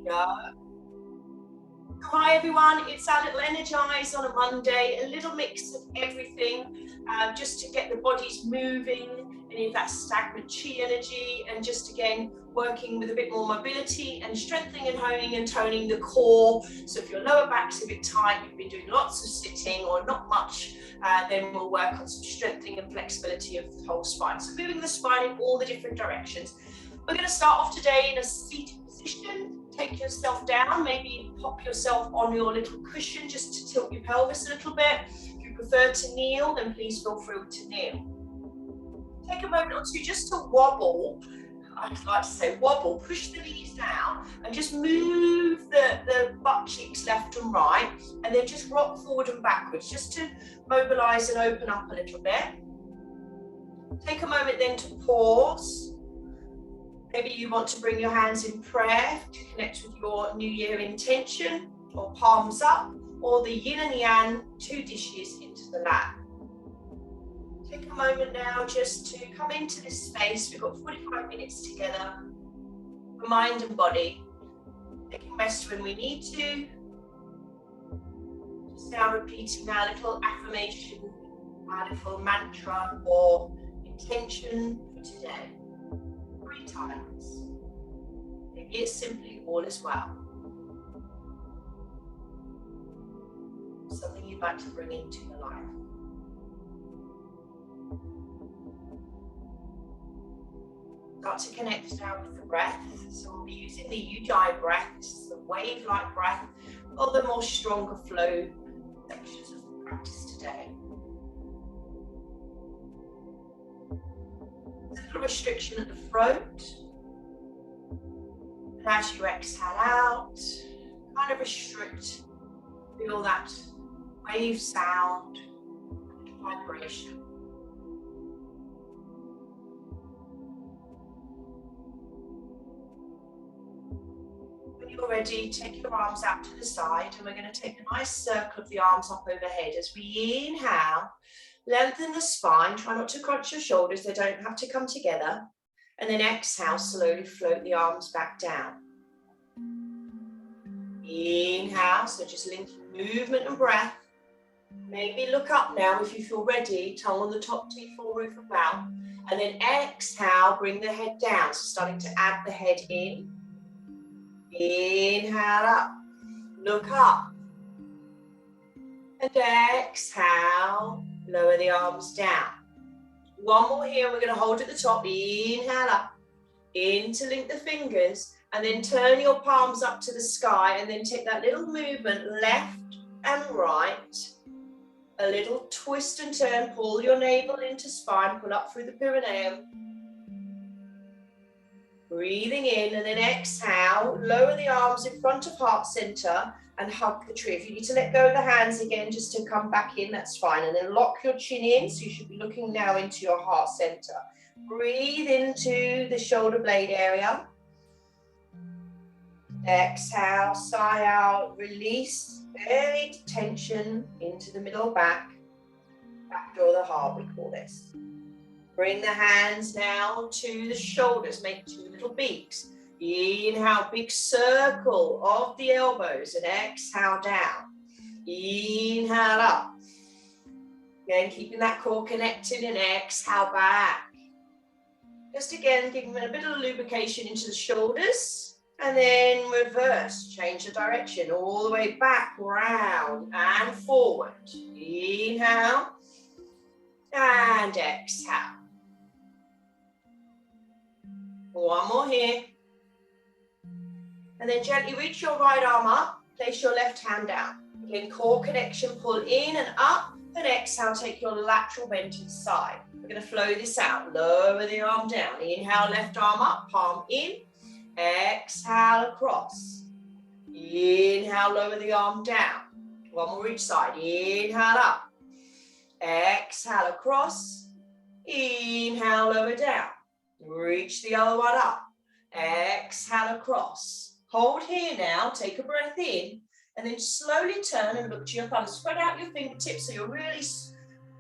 Yeah. Hi everyone, it's our little Energize on a Monday, a little mix of everything, just to get the bodies moving, any of that stagnant chi energy, and just again working with a bit more mobility and strengthening and honing and toning the core. So if your lower back's a bit tight, you've been doing lots of sitting or not much, then we'll work on some strengthening and flexibility of the whole spine. So moving the spine in all the different directions. We're going to start off today in a seated position. Take yourself down, maybe pop yourself on your little cushion just to tilt your pelvis a little bit. If you prefer to kneel, then please feel free to kneel. Take a moment or two just to wobble. I'd like to say wobble, push the knees down and just move the butt cheeks left and right, and then just rock forward and backwards just to mobilize and open up a little bit. Take a moment then to pause. Maybe you want to bring your hands in prayer to connect with your New Year intention, or palms up, or the yin and yang, two dishes into the lap. Take a moment now just to come into this space. We've got 45 minutes together for mind and body. Taking rest when we need to. Just now repeating our little affirmation, our little mantra or intention for today. 3 times. Maybe it's simply all is well. Something you'd like to bring into your life. Start to connect now with the breath. So we'll be using the Ujjayi breath. This is the wave-like breath, or the more stronger flow sections of the practice today. A little restriction at the throat. And as you exhale out, kind of restrict, feel that wave sound and vibration. When you're ready, take your arms out to the side, and we're going to take a nice circle of the arms up overhead as we inhale. Lengthen the spine, try not to crunch your shoulders, they don't have to come together. And then exhale, slowly float the arms back down. Inhale, so just linking movement and breath. Maybe look up now if you feel ready, tongue on the top teeth, full roof of mouth. And then exhale, bring the head down, so starting to add the head in. Inhale up, look up. And exhale. Lower the arms down. One more here, we're going to hold at the top. Inhale up, interlink the fingers, and then turn your palms up to the sky, and then take that little movement left and right. A little twist and turn, pull your navel into spine, pull up through the perineum. Breathing in, and then exhale, lower the arms in front of heart center and hug the tree. If you need to let go of the hands again just to come back in, that's fine. And then lock your chin in, so you should be looking now into your heart center. Breathe into the shoulder blade area. Exhale, sigh out, release any tension into the middle back. Backdoor of the heart, we call this. Bring the hands now to the shoulders, make 2 little beaks. Inhale, big circle of the elbows, and exhale down. Inhale up. Again, keeping that core connected, and exhale back. Just again, giving a bit of lubrication into the shoulders, and then reverse, change the direction, all the way back, round and forward. Inhale, and exhale. One more here. And then gently reach your right arm up, place your left hand down. Again, core connection, pull in and up, and exhale, take your lateral bend to the side. We're going to flow this out, lower the arm down. Inhale, left arm up, palm in. Exhale, across. Inhale, lower the arm down. One more each side. Inhale, up. Exhale, across. Inhale, lower down. Reach the other one up. Exhale, across. Hold here now, take a breath in, and then slowly turn and look to your thumb. Spread out your fingertips so you're really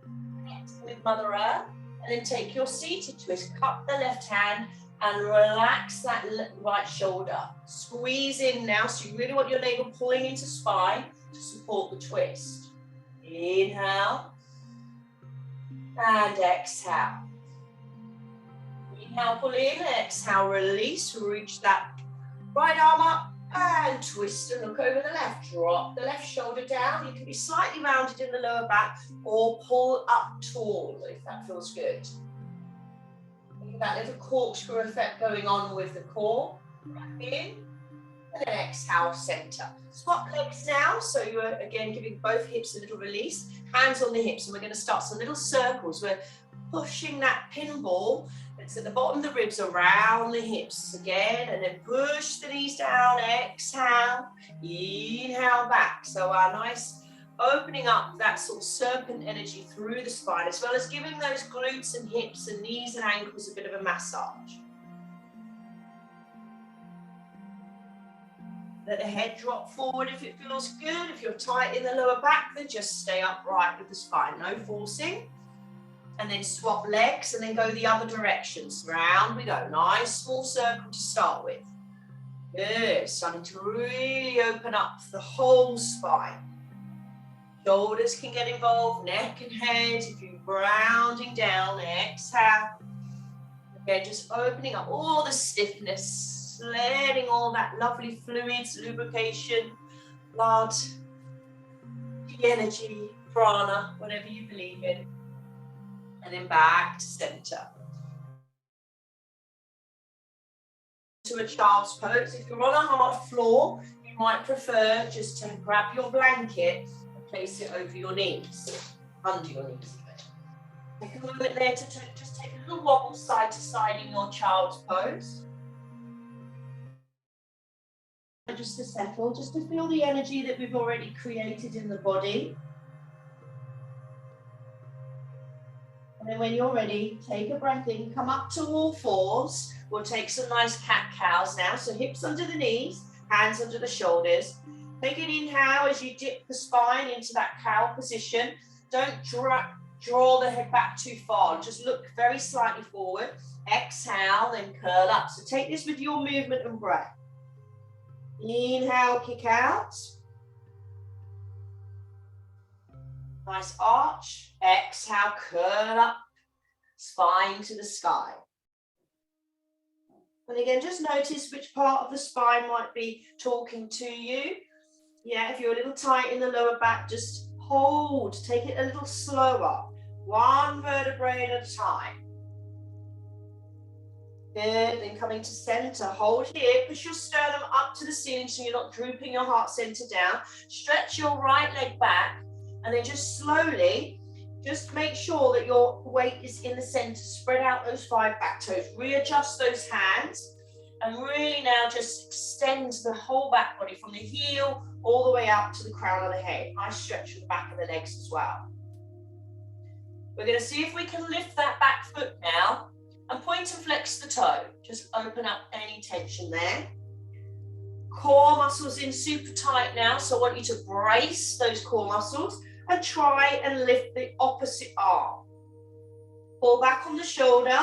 connecting with Mother Earth. And then take your seated twist, cup the left hand, And relax that right shoulder. Squeeze in now, so you really want your navel pulling into spine to support the twist. Inhale. And exhale. Inhale, pull in, exhale, release. Reach that right arm up and twist and look over the left. Drop the left shoulder down. You can be slightly rounded in the lower back or pull up tall if that feels good. That little corkscrew effect going on with the core. Back in. And then exhale, center. Swap legs now. So you're again giving both hips a little release. Hands on the hips. And we're going to start some little circles. We're pushing that pinball that's at the bottom of the ribs around the hips again. And then push the knees down. Exhale. Inhale back. So our nice opening up that sort of serpent energy through the spine, as well as giving those glutes and hips and knees and ankles a bit of a massage. Let the head drop forward if it feels good. If you're tight in the lower back, then just stay upright with the spine, no forcing. And then swap legs and then go the other directions. Round we go. Nice small circle to start with. Good. Starting to really open up the whole spine. Shoulders can get involved, neck and head. If you're rounding down, exhale. Again, just opening up all the stiffness, letting all that lovely fluids, lubrication, blood, the energy, prana, whatever you believe in. And then back to center. To a child's pose. If you're on a hard floor, you might prefer just to grab your blanket, place it over your knees, under your knees. Take a moment there to just take a little wobble side to side in your child's pose. And just to settle, just to feel the energy that we've already created in the body. And then when you're ready, take a breath in, come up to all fours. We'll take some nice cat-cows now. So hips under the knees, hands under the shoulders. Take an inhale as you dip the spine into that cow position. Don't draw the head back too far. Just look very slightly forward. Exhale, then curl up. So take this with your movement and breath. Inhale, kick out. Nice arch. Exhale, curl up. Spine to the sky. And again, just notice which part of the spine might be talking to you. Yeah, if you're a little tight in the lower back, just hold, take it a little slower, one vertebrae at a time. Good, then coming to center, hold here, push your sternum up to the ceiling so you're not drooping your heart center down. Stretch your right leg back, and then just slowly, just make sure that your weight is in the center. Spread out those 5 back toes, readjust those hands, and really now just extend the whole back body from the heel all the way up to the crown of the head. Nice stretch of the back of the legs as well. We're going to see if we can lift that back foot now and point and flex the toe. Just open up any tension there. Core muscles in super tight now, so I want you to brace those core muscles and try and lift the opposite arm. Pull back on the shoulder,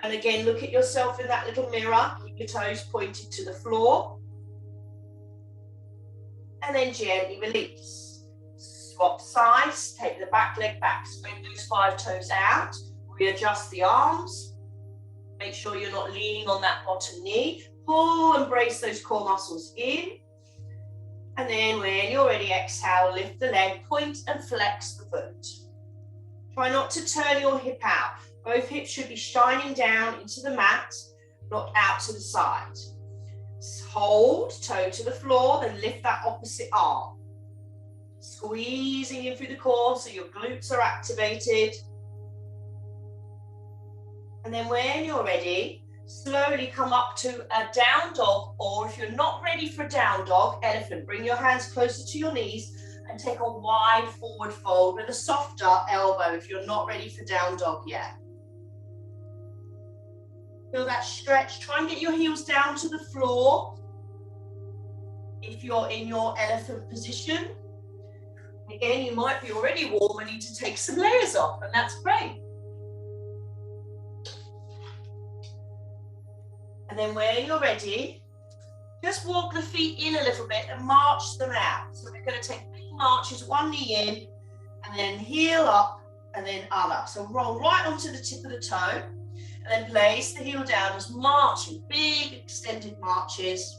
and again, look at yourself in that little mirror. Keep your toes pointed to the floor. And then gently release. Swap sides, take the back leg back, spread those 5 toes out, readjust the arms. Make sure you're not leaning on that bottom knee. Pull and brace those core muscles in. And then when you're ready, exhale, lift the leg, point and flex the foot. Try not to turn your hip out. Both hips should be shining down into the mat, not out to the side. Hold, toe to the floor, then lift that opposite arm. Squeezing in through the core so your glutes are activated. And then when you're ready, slowly come up to a down dog, or if you're not ready for down dog, elephant. Bring your hands closer to your knees and take a wide forward fold with a softer elbow if you're not ready for down dog yet. Feel that stretch. Try and get your heels down to the floor if you're in your elephant position. Again, you might be already warm and need to take some layers off, and that's great. And then when you're ready, just walk the feet in a little bit and march them out. So we're going to take big marches, one knee in, and then heel up, and then other. So roll right onto the tip of the toe, and then place the heel down, just marching, big extended marches.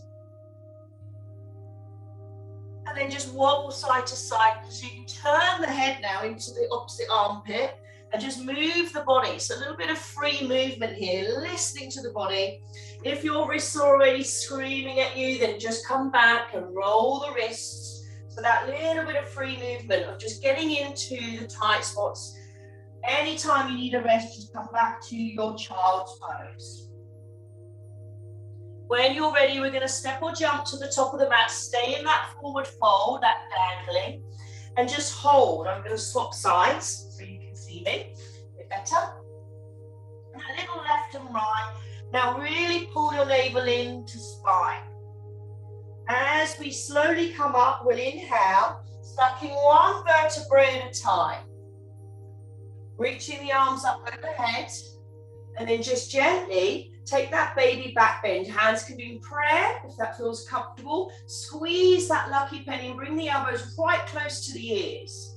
And then just wobble side to side. So you can turn the head now into the opposite armpit and just move the body. So a little bit of free movement here, listening to the body. If your wrists are already screaming at you, then just come back and roll the wrists. So that little bit of free movement of just getting into the tight spots. Anytime you need a rest, just come back to your child's pose. When you're ready, we're going to step or jump to the top of the mat. Stay in that forward fold, that dangling, and just hold. I'm going to swap sides so you can see me a bit better. And a little left and right. Now really pull your navel into spine. As we slowly come up, we'll inhale, sucking one vertebrae at a time. Reaching the arms up overhead, and then just gently take that baby back bend. Hands can be in prayer if that feels comfortable. Squeeze that lucky penny and bring the elbows right close to the ears.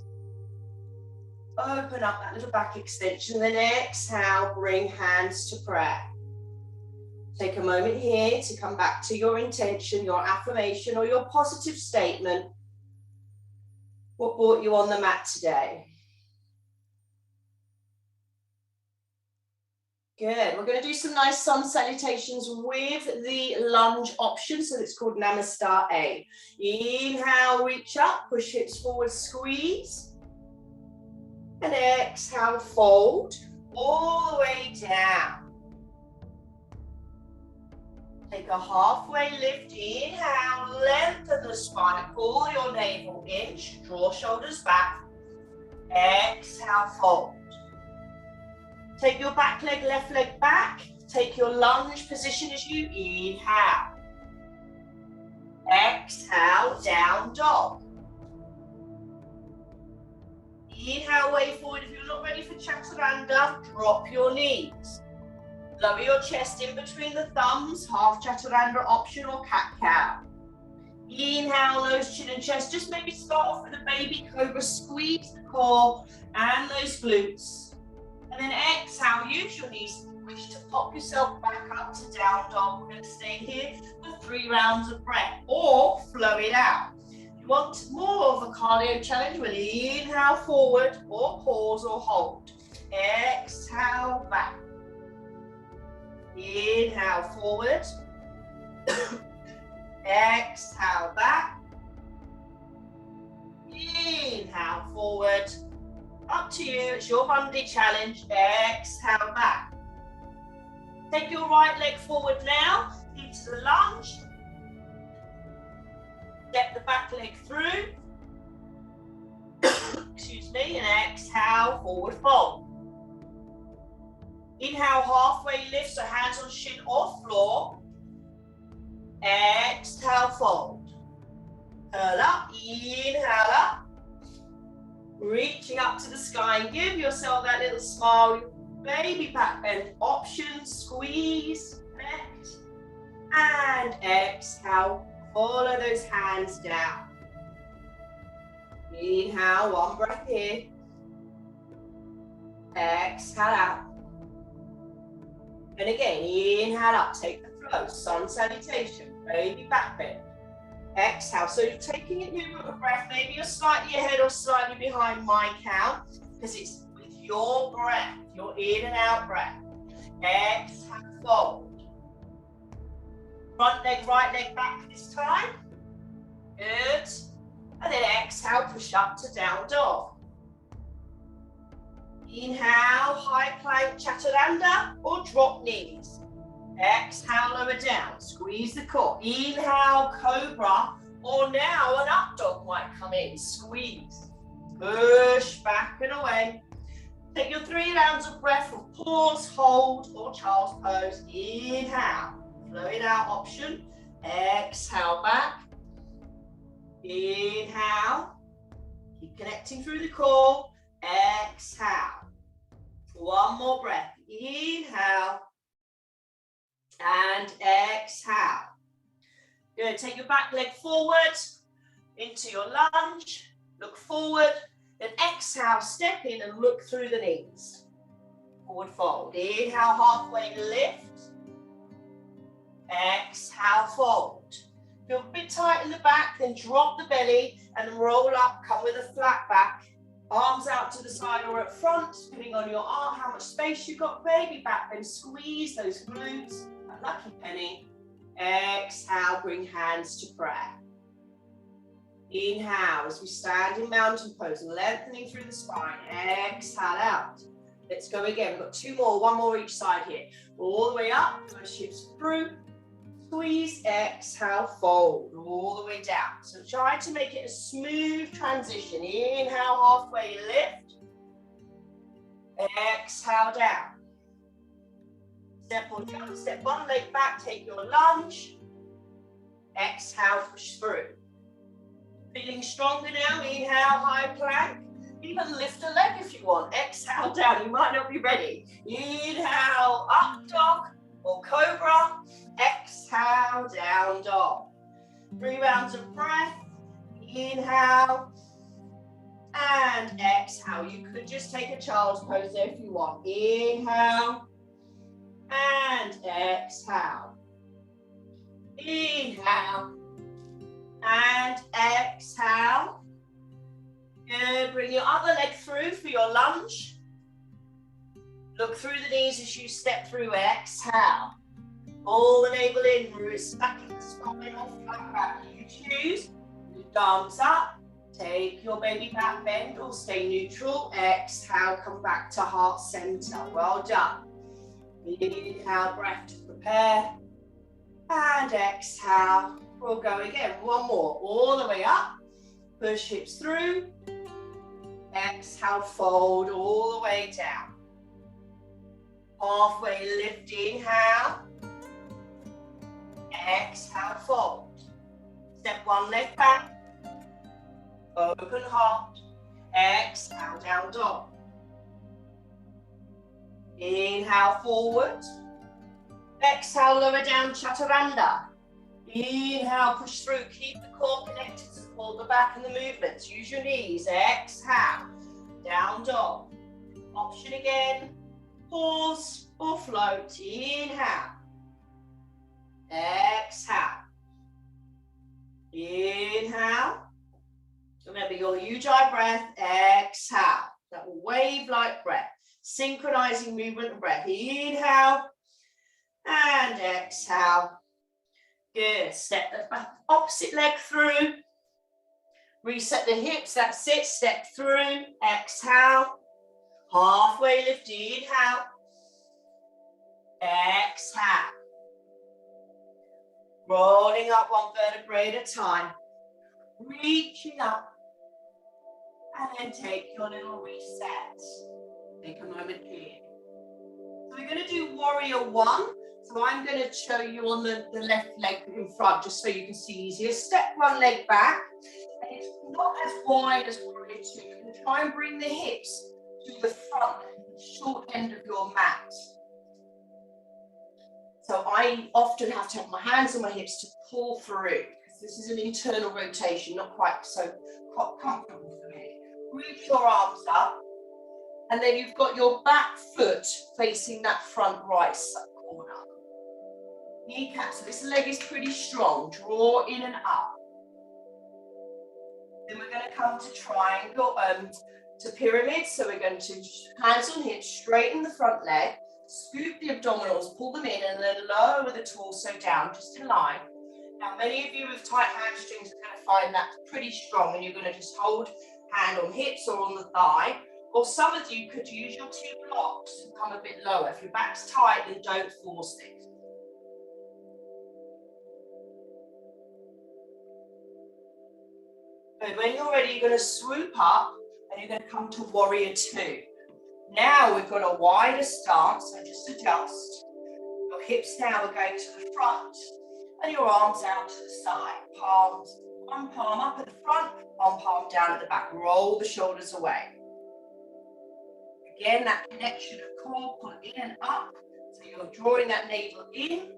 Open up that little back extension, and then exhale, bring hands to prayer. Take a moment here to come back to your intention, your affirmation, or your positive statement. What brought you on the mat today? Good. We're going to do some nice sun salutations with the lunge option. So it's called Namaste A. Inhale, reach up, push hips forward, squeeze. And exhale, fold all the way down. Take a halfway lift. Inhale, lengthen the spine, pull your navel in, draw shoulders back. Exhale, fold. Take your back leg, left leg back. Take your lunge position as you inhale. Exhale, down dog. Inhale, way forward. If you're not ready for chaturanga, drop your knees. Lower your chest in between the thumbs, half chaturanga option or cat-cow. Inhale, nose, chin and chest. Just maybe start off with a baby cobra. Squeeze the core and those glutes. And then exhale, use your knees. Wish to pop yourself back up to down dog. We're going to stay here for 3 rounds of breath or flow it out. If you want more of a cardio challenge, we'll inhale forward or pause or hold. Exhale back. Inhale forward. Exhale back. Inhale forward. Up to you, it's your Monday challenge. Exhale back. Take your right leg forward now into the lunge. Step the back leg through. Excuse me, and exhale, forward fold. Inhale, halfway lift, so hands on shin or floor. Exhale, fold. Curl up, inhale up. Reaching up to the sky and give yourself that little smile. Baby back bend option, squeeze, connect, and exhale. Follow those hands down. Inhale, one breath here. Exhale out. And again, inhale up, take the flow, sun salutation, baby back bend. Exhale, so you're taking it here with a breath. Maybe you're slightly ahead or slightly behind my count because it's with your breath, your in and out breath. Exhale, fold. Front leg, right leg back this time. Good. And then exhale, push up to down dog. Inhale, high plank chaturanga or drop knees. Exhale, lower down, squeeze the core. Inhale, cobra, or now an up dog might come in. Squeeze, push back and away. Take your 3 rounds of breath of pause, hold, or child's pose. Inhale, flow it out option. Exhale back. Inhale, keep connecting through the core. Exhale. One more breath. Inhale. And exhale. Good. Take your back leg forward into your lunge. Look forward. Then exhale, step in and look through the knees. Forward fold. Inhale, halfway lift. Exhale, fold. Feel a bit tight in the back, then drop the belly and roll up. Come with a flat back. Arms out to the side or at front, depending on your arm, how much space you've got. Baby back, then squeeze those glutes. A lucky penny. Exhale, bring hands to prayer. Inhale as we stand in mountain pose, lengthening through the spine. Exhale out. Let's go again. We've got two more, one more each side here. All the way up, push hips through. Squeeze, exhale, fold, all the way down. So try to make it a smooth transition. Inhale, halfway lift. Exhale, down. Step or jump, step one leg back, take your lunge. Exhale, push through. Feeling stronger now, inhale, high plank. Even lift a leg if you want. Exhale, down, you might not be ready. Inhale, up dog or cobra. Exhale, down dog. 3 rounds of breath. Inhale. And exhale. You could just take a child's pose there if you want. Inhale. And exhale. Inhale. And exhale. Good. Bring your other leg through for your lunge. Look through the knees as you step through. Exhale. Pull the navel in, stacking the spine off, flat back. You choose. Lift arms up. Take your baby back bend or stay neutral. Exhale, come back to heart center. Well done. Inhale, breath to prepare. And exhale. We'll go again. One more. All the way up. Push hips through. Exhale, fold all the way down. Halfway lift, inhale. Exhale, fold. Step one leg back. Open heart. Exhale, down dog. Inhale, forward. Exhale, lower down, chaturanga. Inhale, push through. Keep the core connected. Support the back and the movements. Use your knees. Exhale, down dog. Option again. Pause or float. Inhale. Exhale. Inhale. Remember your Ujjayi breath. Exhale. That wave-like breath. Synchronizing movement and breath. Inhale. And exhale. Good. Step the back, opposite leg through. Reset the hips. That's it. Step through. Exhale. Halfway lift. Inhale. Exhale. Rolling up one vertebrae at a time. Reaching up. And then take your little reset. Take a moment here. So we're going to do warrior one. So I'm going to show you on the left leg in front, just so you can see easier. Step one leg back. And it's not as wide as warrior two. You're going to try and bring the hips to the front, short end of your mat. So I often have to have my hands on my hips to pull through, because this is an internal rotation, not quite so comfortable for me. Reach your arms up, and then you've got your back foot facing that front right corner. Kneecap, so this leg is pretty strong. Draw in and up. Then we're going to come to triangle, to pyramid. So we're going to hands on hips, straighten the front leg, scoop the abdominals, pull them in, and then lower the torso down, just in line. Now, many of you with tight hamstrings are going to find that pretty strong, and you're going to just hold hand on hips or on the thigh. Or some of you could use your two blocks and come a bit lower. If your back's tight, then don't force it. Good. When you're ready, you're going to swoop up and you're going to come to warrior two. Now we've got a wider stance, so just adjust. Your hips now are going to the front and your arms out to the side. Palms, one palm up at the front, one palm down at the back. Roll the shoulders away. Again, that connection of core, pull in and up. So you're drawing that navel in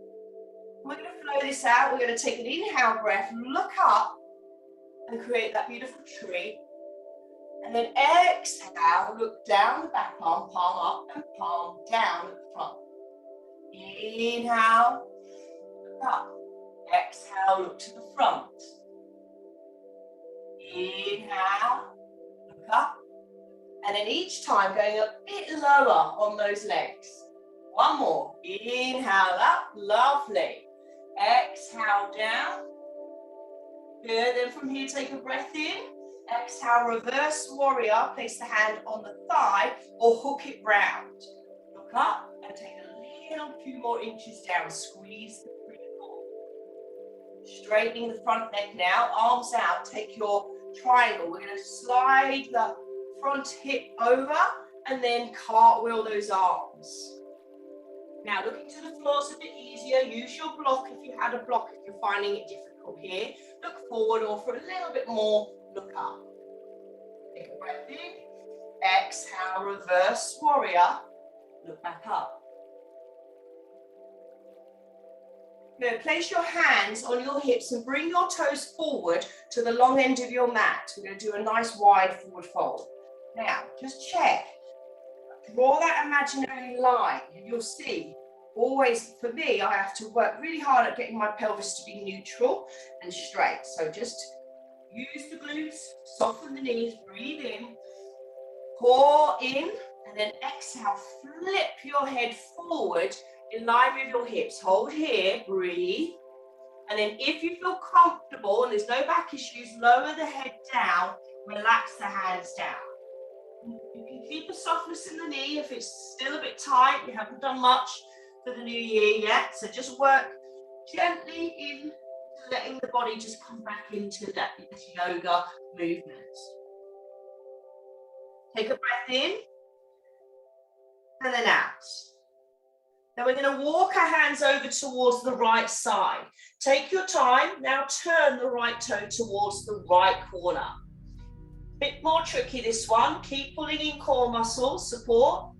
We're going to flow this out. We're going to take an inhale breath, look up and create that beautiful tree. And then exhale, look down the back arm, palm up and palm down at the front. Inhale, look up. Exhale, look to the front. Inhale, look up. And then each time going a bit lower on those legs. One more. Inhale up, lovely. Exhale down. Good, then from here take a breath in. Exhale, reverse warrior. Place the hand on the thigh or hook it round. Look up and take a little few more inches down. Squeeze the core. Straightening the front neck now. Arms out. Take your triangle. We're going to slide the front hip over and then cartwheel those arms. Now looking to the floor is a bit easier. Use your block if you had a block, if you're finding it difficult here. Look forward, or for a little bit more, look up. Take a breath in. Exhale, reverse warrior. Look back up. Now place your hands on your hips and bring your toes forward to the long end of your mat. We're going to do a nice wide forward fold. Now, just check. Draw that imaginary line. You'll see, always, for me, I have to work really hard at getting my pelvis to be neutral and straight. So just use the glutes, soften the knees, breathe in, pour in, and then exhale, flip your head forward in line with your hips. Hold here, breathe. And then if you feel comfortable and there's no back issues, lower the head down, relax the hands down. You can keep a softness in the knee if it's still a bit tight. You haven't done much for the new year yet. So just work gently in, letting the body just come back into that yoga movement. Take a breath in and then out. Now we're going to walk our hands over towards the right side. Take your time. Now turn the right toe towards the right corner. Bit more tricky this one. Keep pulling in core muscles, support,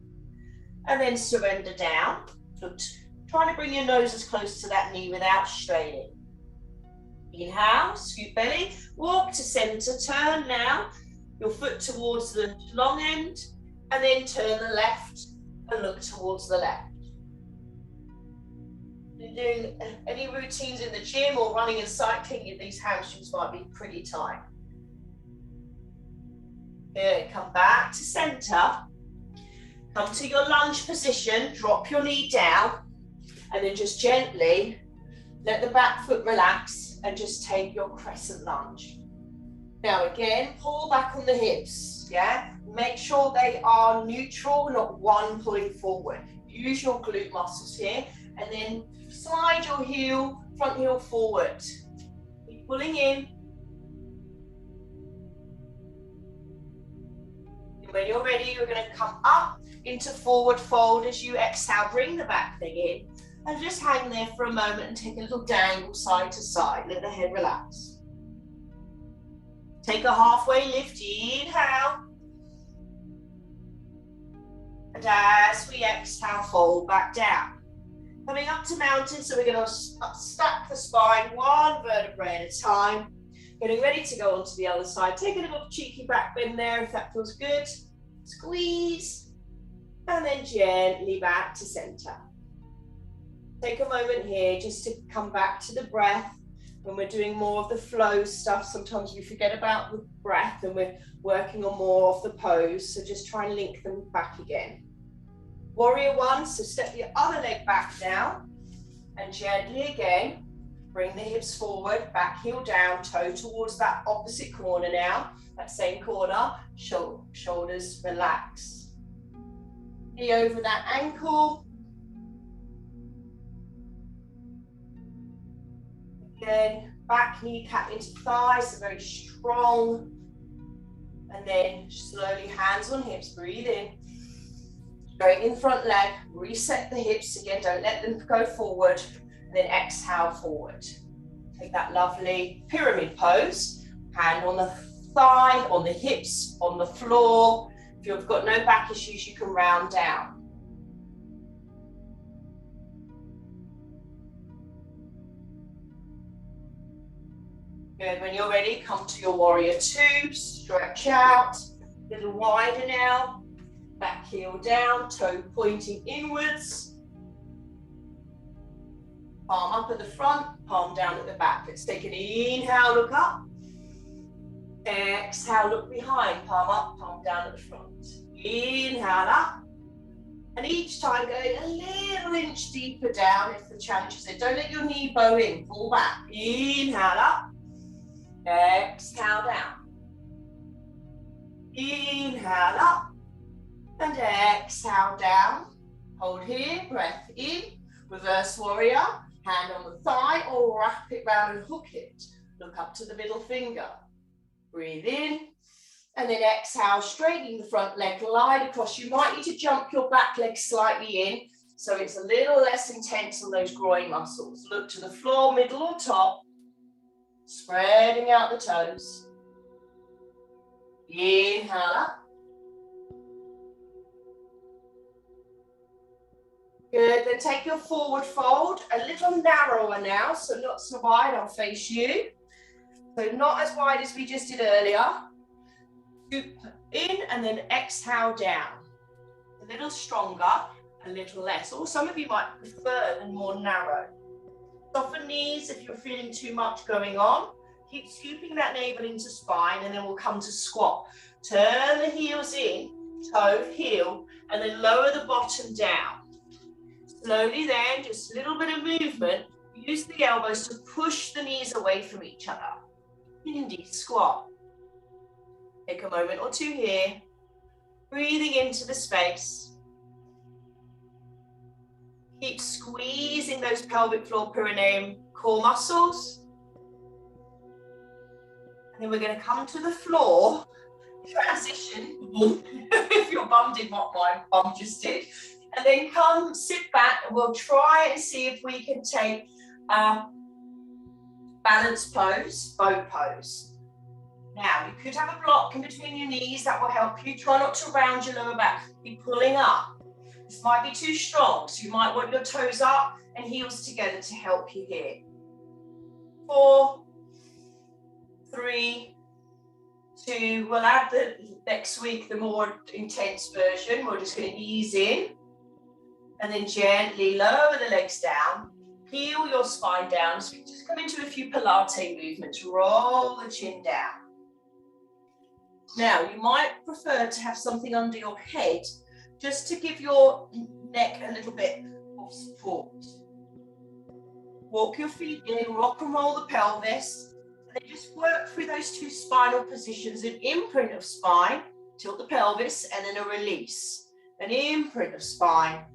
and then surrender down. So try to bring your nose as close to that knee without straining. Inhale, scoop belly, walk to center, turn now, your foot towards the long end, and then turn the left and look towards the left. If you're doing any routines in the gym or running and cycling, these hamstrings might be pretty tight. Good, come back to center. Come to your lunge position, drop your knee down, and then just gently let the back foot relax and just take your crescent lunge. Now again, pull back on the hips, yeah? Make sure they are neutral, not one pulling forward. Use your glute muscles here, and then slide your heel, front heel forward. Keep pulling in. When you're ready, you're going to come up into forward fold as you exhale. Bring the back leg in and just hang there for a moment and take a little dangle side to side. Let the head relax. Take a halfway lift. Inhale. And as we exhale, fold back down. Coming up to mountain, so we're going to stack the spine one vertebrae at a time. Getting ready to go on to the other side. Take a little cheeky back bend there if that feels good. Squeeze. And then gently back to center. Take a moment here just to come back to the breath. When we're doing more of the flow stuff, sometimes we forget about the breath and we're working on more of the pose. So just try and link them back again. Warrior one, so step your other leg back down and gently again. Bring the hips forward, back heel down, toe towards that opposite corner now. That same corner, shoulders relax. Knee over that ankle. Again, back kneecap into thighs, so very strong. And then slowly hands on hips, breathe in. Straighten front leg, reset the hips again, don't let them go forward. And then exhale forward. Take that lovely pyramid pose. Hand on the thigh, on the hips, on the floor. If you've got no back issues, you can round down. Good, when you're ready, come to your warrior two, stretch out, a little wider now, back heel down, toe pointing inwards, palm up at the front, palm down at the back. Let's take an inhale, look up, exhale, look behind, palm up, palm down at the front. Inhale up, and each time going a little inch deeper down if the challenge is there. Don't let your knee bow in, pull back. Inhale up, exhale down. Inhale up, and exhale down. Hold here, breath in, reverse warrior, hand on the thigh, or wrap it round and hook it. Look up to the middle finger. Breathe in, and then exhale, straightening the front leg, glide across. You might need to jump your back leg slightly in, so it's a little less intense on those groin muscles. Look to the floor, middle or top, spreading out the toes. Inhale up. Good, then take your forward fold, a little narrower now, so not so wide, I'll face you. So not as wide as we just did earlier. Scoop in and then exhale down. A little stronger, a little less. Or some of you might prefer the more narrow. Soften knees if you're feeling too much going on. Keep scooping that navel into spine, and then we'll come to squat. Turn the heels in, toe, heel, and then lower the bottom down. Slowly then, just a little bit of movement. Use the elbows to push the knees away from each other. Indeed, squat. Take a moment or two here. Breathing into the space. Keep squeezing those pelvic floor perineum core muscles. And then we're going to come to the floor. Transition. If your bum did what my bum just did. And then come, sit back, and we'll try and see if we can take a balance pose, boat pose. Now, you could have a block in between your knees that will help you. Try not to round your lower back. Be pulling up. This might be too strong, so you might want your toes up and heels together to help you here. 4, 3, 2. We'll add the next week the more intense version. We're just going to ease in. And then gently lower the legs down, heel your spine down. So we just come into a few Pilates movements, roll the chin down. Now, you might prefer to have something under your head, just to give your neck a little bit of support. Walk your feet in, rock and roll the pelvis, and then just work through those two spinal positions, an imprint of spine, tilt the pelvis, and then a release. An imprint of spine,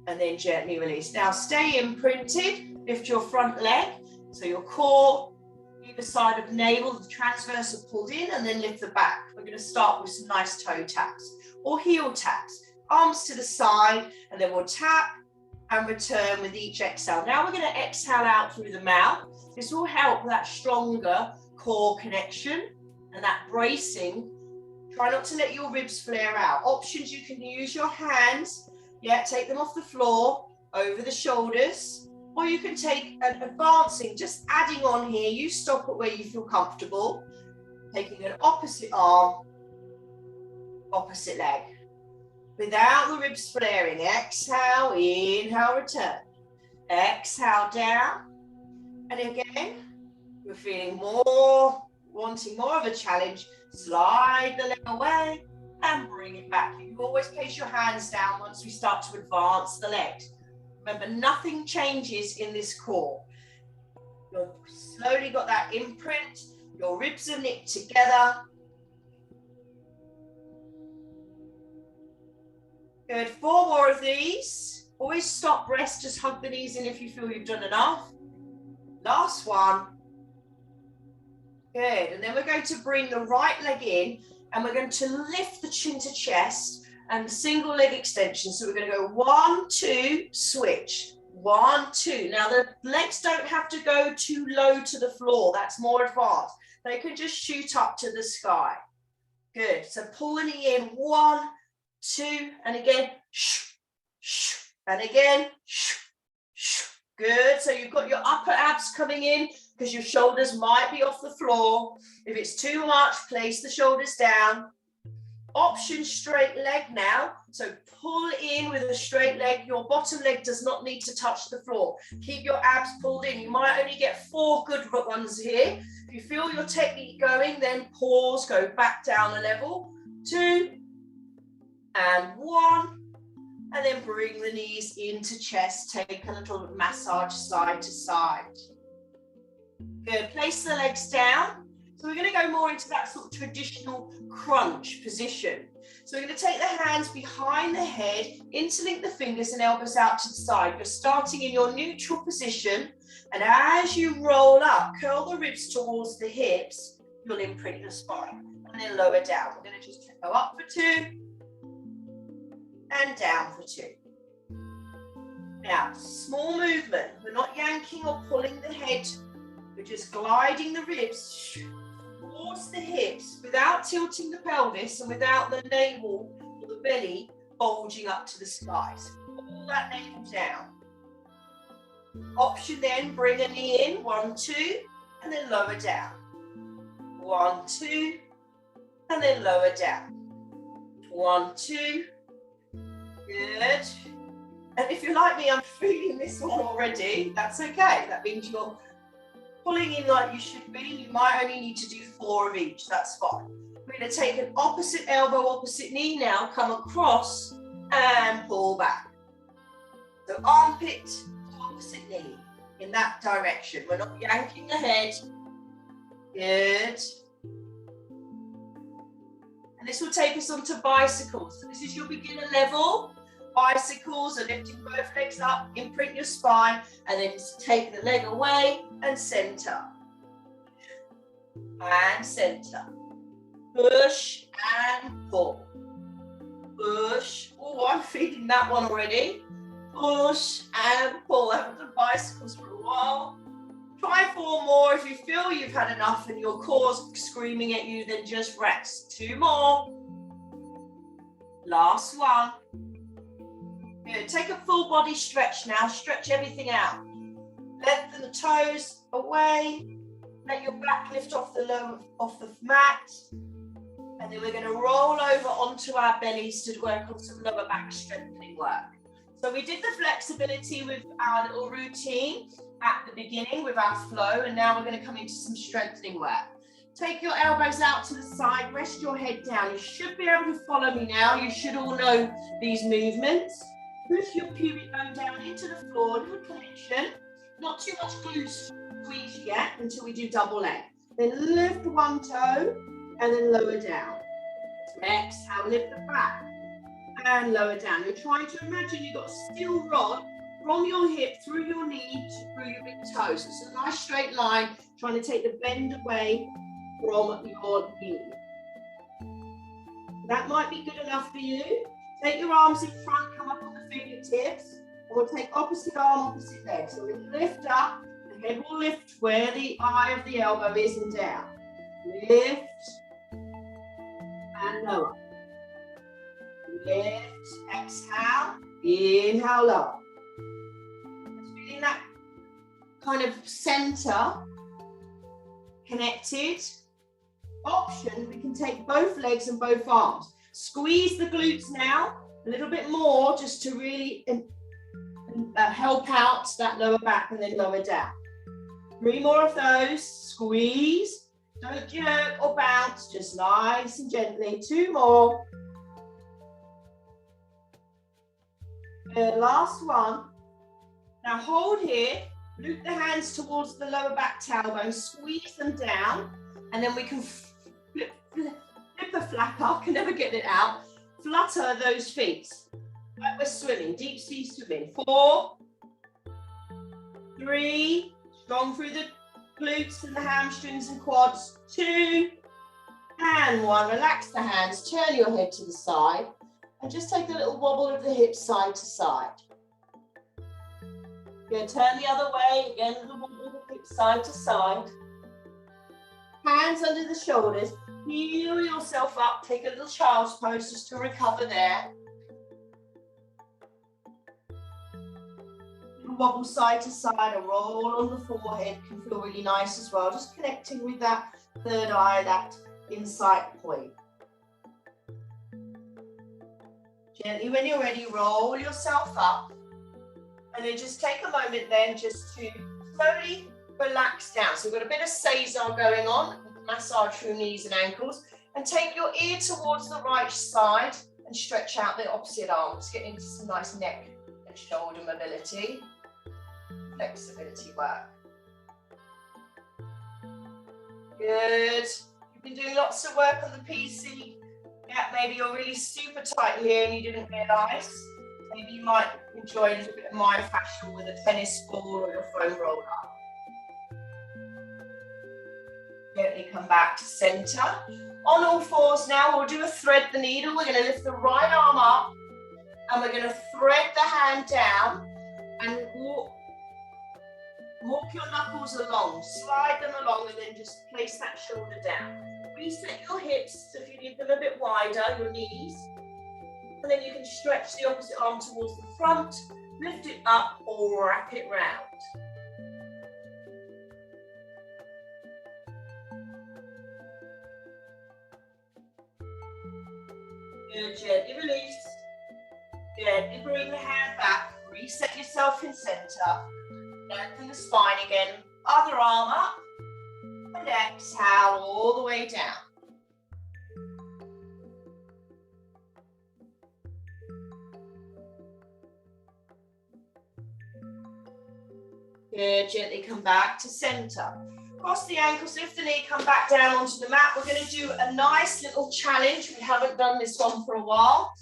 and then gently release. Now stay imprinted, lift your front leg, so your core, either side of navel, the transverse are pulled in, and then lift the back. We're going to start with some nice toe taps or heel taps. Arms to the side, and then we'll tap and return with each exhale. Now we're going to exhale out through the mouth. This will help that stronger core connection and that bracing. Try not to let your ribs flare out. Options, you can use your hands. Yeah, take them off the floor, over the shoulders, or you can take an advancing, just adding on here. You stop at where you feel comfortable. Taking an opposite arm, opposite leg. Without the ribs flaring. Exhale, inhale, return. Exhale, down. And again, we're feeling more, wanting more of a challenge. Slide the leg away and bring it back. You can always place your hands down once we start to advance the legs. Remember, nothing changes in this core. You've slowly got that imprint. Your ribs are knit together. Good. 4 more of these. Always stop, rest, just hug the knees in if you feel you've done enough. Last one. Good. And then we're going to bring the right leg in, and we're going to lift the chin to chest and single leg extension. So we're going to go 1, 2, switch. 1, 2. Now the legs don't have to go too low to the floor. That's more advanced. They can just shoot up to the sky. Good. So pull the knee in. 1, 2, and again. And again. Good. So you've got your upper abs coming in. because your shoulders might be off the floor. If it's too much, place the shoulders down. Option straight leg now. So pull in with a straight leg. Your bottom leg does not need to touch the floor. Keep your abs pulled in. You might only get 4 good ones here. If you feel your technique going, then pause, go back down a level. 2 and 1. And then bring the knees into chest. Take a little massage side to side. Good. Place the legs down. So we're going to go more into that sort of traditional crunch position. So we're going to take the hands behind the head, interlink the fingers and elbows out to the side. You're starting in your neutral position. And as you roll up, curl the ribs towards the hips, you'll imprint your spine. And then lower down. We're going to just go up for 2 and down for 2. Now, small movement. We're not yanking or pulling the head. We're just gliding the ribs towards the hips without tilting the pelvis and without the navel or the belly bulging up to the skies. Pull that navel down. Option then, bring a knee in, 1, 2, and then lower down. 1, 2, and then lower down. 1, 2, good. And if you're like me, I'm feeling this one already, that's okay. That means you're pulling in like you should be. You might only need to do 4 of each, that's fine. We're going to take an opposite elbow, opposite knee now, come across and pull back. So armpit to opposite knee in that direction. We're not yanking the head. Good. And this will take us onto bicycles. So this is your beginner level. Bicycles are lifting both legs up, imprint your spine, and then take the leg away and center. And center. Push and pull. Push. Oh, I'm feeling that one already. Push and pull. I haven't done bicycles for a while. Try 4 more. If you feel you've had enough and your core's screaming at you, then just rest. 2 more. Last one. Good. Take a full body stretch now. Stretch everything out. Lengthen the toes away. Let your back lift off the mat. And then we're going to roll over onto our bellies to work on some lower back strengthening work. So we did the flexibility with our little routine at the beginning with our flow, and now we're going to come into some strengthening work. Take your elbows out to the side, rest your head down. You should be able to follow me now. You should all know these movements. Push your pubic bone down into the floor, little connection. Not too much glute squeeze yet until we do double leg. Then lift one toe and then lower down. Exhale, lift the back and lower down. You're trying to imagine you've got a steel rod from your hip through your knee through your big toes. It's a nice straight line, trying to take the bend away from your knee. That might be good enough for you. Take your arms in front, come up on the fingertips, and we'll take opposite arm, opposite leg. So we lift up, the head will lift where the eye of the elbow is and down. Lift and lower. Lift, exhale, inhale, lower. Feeling that kind of center connected. Option, we can take both legs and both arms. Squeeze the glutes now, a little bit more, just to really help out that lower back and then lower down. 3 more of those. Squeeze. Don't jerk or bounce, just nice and gently. 2 more. Good, last one. Now hold here. Loop the hands towards the lower back tailbone. Squeeze them down. And then we can flip the flap up. I can never get it out. Flutter those feet. Like we're swimming. Deep sea swimming. 4. 3. Strong through the glutes and the hamstrings and quads. 2 and 1. Relax the hands, turn your head to the side and just take a little wobble of the hips side to side. Good, turn the other way, again, a little wobble of the hips side to side. Hands under the shoulders, heel yourself up, take a little child's pose just to recover there. wobble wobble side to side, a roll on the forehead can feel really nice as well. Just connecting with that third eye, that insight point. Gently, when you're ready, roll yourself up. And then just take a moment then just to slowly relax down. So we've got a bit of Cesar going on, massage through knees and ankles. And take your ear towards the right side and stretch out the opposite arm. Let's get into some nice neck and shoulder mobility, flexibility work. Good. You've been doing lots of work on the PC. Yeah, maybe you're really super tight here and you didn't realise. Maybe you might enjoy a little bit of myofascial with a tennis ball or your foam roller. Gently come back to centre. On all fours now, we'll do a thread the needle. We're going to lift the right arm up and we're going to thread the hand down and walk your knuckles along. Slide them along and then just place that shoulder down. Reset your hips, so if you need them a bit wider, your knees. And then you can stretch the opposite arm towards the front, lift it up or wrap it round. Good, gently release. Gently bring the hand back, reset yourself in centre. Lengthen the spine again, other arm up, and exhale all the way down. Good, gently come back to centre. Cross the ankles, lift the knee, come back down onto the mat. We're going to do a nice little challenge. We haven't done this one for a while.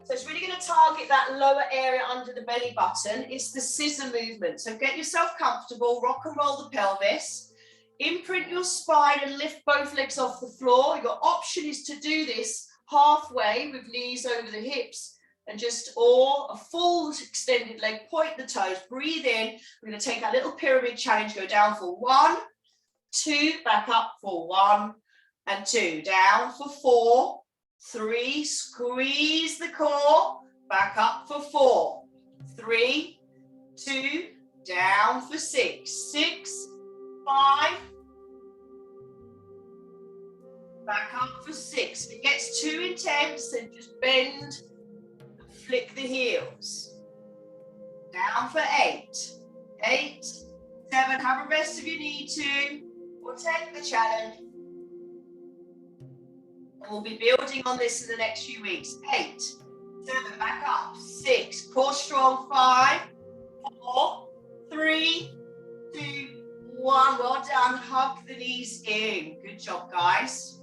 So it's really going to target that lower area under the belly button. It's the scissor movement. So get yourself comfortable, rock and roll the pelvis, imprint your spine and lift both legs off the floor. Your option is to do this halfway with knees over the hips and just a full extended leg, point the toes, breathe in. We're going to take our little pyramid challenge, go down for 1, 2, back up for 1 and 2, down for 4, 3, squeeze the core, back up for 4, 3, 2, down for 6, 6, 5, back up for 6. If it gets too intense, then just bend and flick the heels. Down for 8, 8, 7, have a rest if you need to, or take the challenge. And we'll be building on this in the next few weeks. 8, 7, back up, 6, core strong, 5, 4, 3, 2, 1. Well done, hug the knees in. Good job, guys.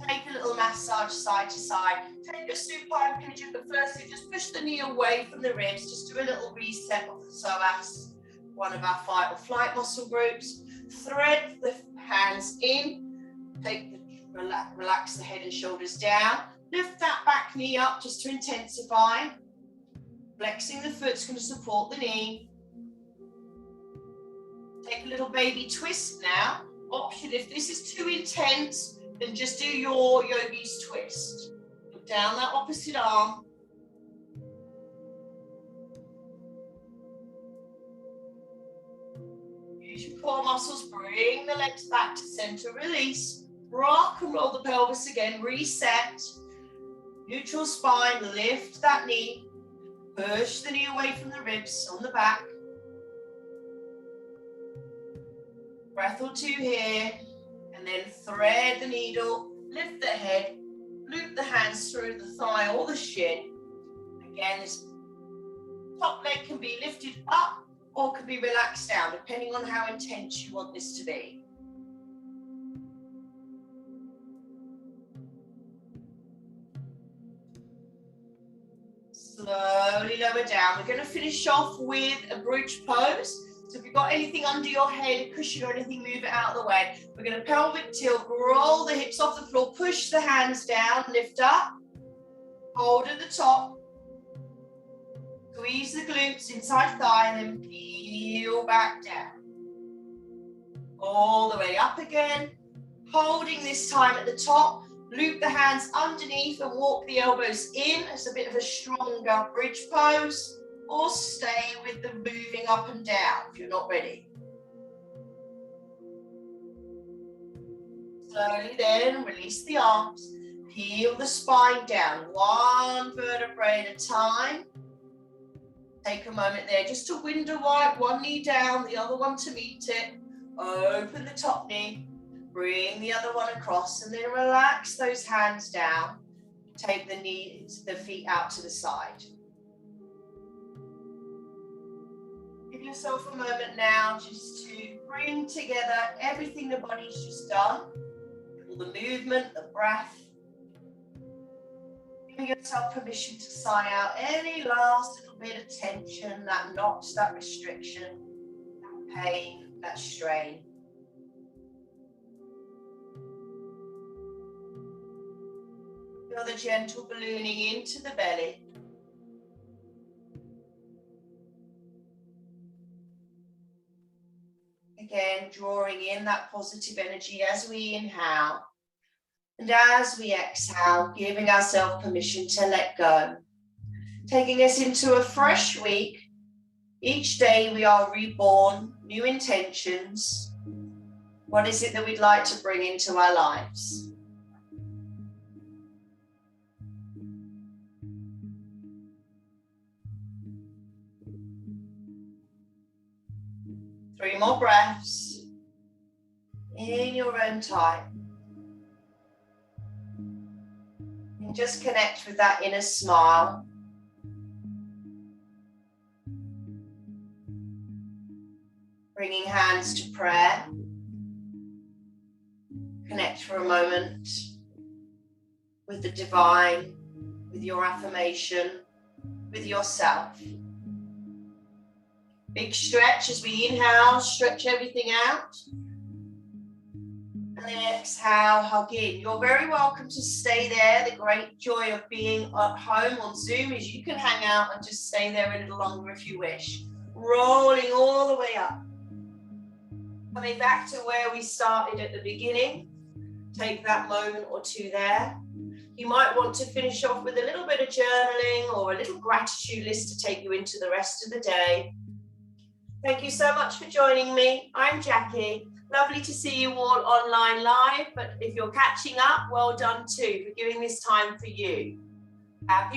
Take a little massage side to side. Take your supine pigeon, but firstly, just push the knee away from the ribs. Just do a little reset of the psoas, one of our fight or flight muscle groups. Thread the hands in. Relax the head and shoulders down. Lift that back knee up just to intensify. Flexing the foot's going to support the knee. Take a little baby twist now. Option, if this is too intense, then just do your yogi's twist. Look down that opposite arm. Use your core muscles, bring the legs back to center, release. Rock and roll the pelvis again, reset. Neutral spine, lift that knee. Push the knee away from the ribs on the back. Breath or two here. And then thread the needle, lift the head, loop the hands through the thigh or the shin. Again, this top leg can be lifted up or can be relaxed down, depending on how intense you want this to be. Slowly lower down. We're going to finish off with a bridge pose. So if you've got anything under your head, a cushion or anything, move it out of the way. We're going to pelvic tilt, roll the hips off the floor, push the hands down, lift up, hold at the top, squeeze the glutes inside thigh, and then peel back down. All the way up again, holding this time at the top, loop the hands underneath and walk the elbows in. It's a bit of a stronger bridge pose. or stay with the moving up and down if you're not ready. Slowly then release the arms, peel the spine down, one vertebrae at a time. Take a moment there just to window wipe, one knee down, the other one to meet it. Open the top knee, bring the other one across, and then relax those hands down. Take the knees, the feet out to the side. Give yourself a moment now just to bring together everything the body's just done. All the movement, the breath. Giving yourself permission to sigh out any last little bit of tension, that knots, that restriction, that pain, that strain. Feel the gentle ballooning into the belly. Again, drawing in that positive energy as we inhale. And as we exhale, giving ourselves permission to let go. Taking us into a fresh week. Each day we are reborn, new intentions. What is it that we'd like to bring into our lives? Three more breaths in your own time. And just connect with that inner smile. Bringing hands to prayer. Connect for a moment with the divine, with your affirmation, with yourself. Big stretch as we inhale, stretch everything out. And then exhale, hug in. You're very welcome to stay there. The great joy of being at home on Zoom is you can hang out and just stay there a little longer if you wish. Rolling all the way up. Coming back to where we started at the beginning. Take that moment or two there. You might want to finish off with a little bit of journaling or a little gratitude list to take you into the rest of the day. Thank you so much for joining me. I'm Jackie. Lovely to see you all online live, but if you're catching up, well done too for giving this time for you. Happy